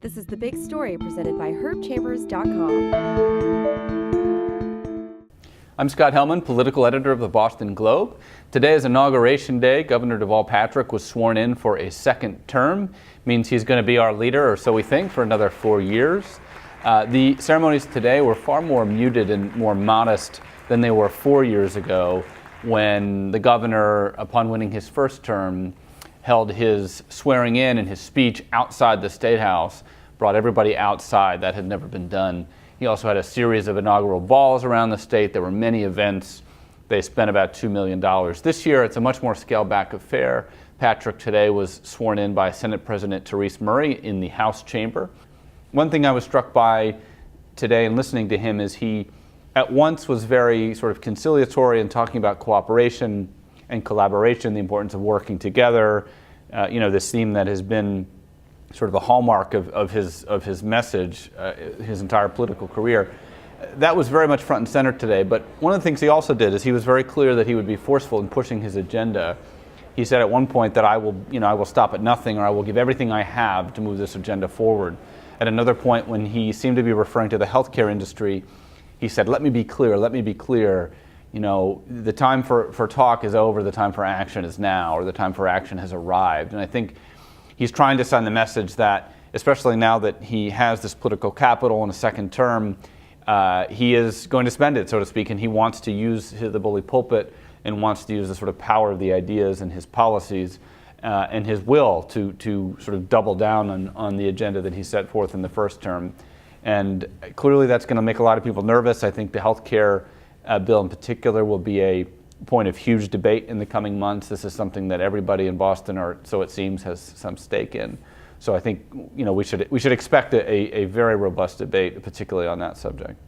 This is The Big Story presented by herbchambers.com. I'm Scott Helman, political editor of the Boston Globe. Today is Inauguration Day. Governor Deval Patrick was sworn in for a second term. Means he's going to be our leader, or so we think, for another 4 years. The ceremonies today were far more muted and more modest than they were 4 years ago, when the governor, upon winning his first term, held his swearing in and his speech outside the State House, brought everybody outside. That had never been done. He also had a series of inaugural balls around the state. There were many events. They spent about $2 million. This year, it's a much more scaled-back affair. Patrick today was sworn in by Senate President Therese Murray in the House chamber. One thing I was struck by today in listening to him is he at once was very sort of conciliatory and talking about cooperation and collaboration, the importance of working together, this theme that has been sort of a hallmark of his message, his entire political career. That was very much front and center today. But one of the things he also did is he was very clear that he would be forceful in pushing his agenda. He said at one point that I will stop at nothing, or I will give everything I have to move this agenda forward. At another point, when he seemed to be referring to the healthcare industry, he said, let me be clear. The time for talk is over, the time for action is now, or the time for action has arrived. And I think he's trying to send the message that, especially now that he has this political capital in a second term, he is going to spend it, so to speak, and he wants to use the bully pulpit and wants to use the sort of power of the ideas and his policies and his will to sort of double down on the agenda that he set forth in the first term. And clearly that's going to make a lot of people nervous. I think the health care bill in particular will be a point of huge debate in the coming months. This is something that everybody in Boston, or so it seems, has some stake in. So I think we should expect a very robust debate, particularly on that subject.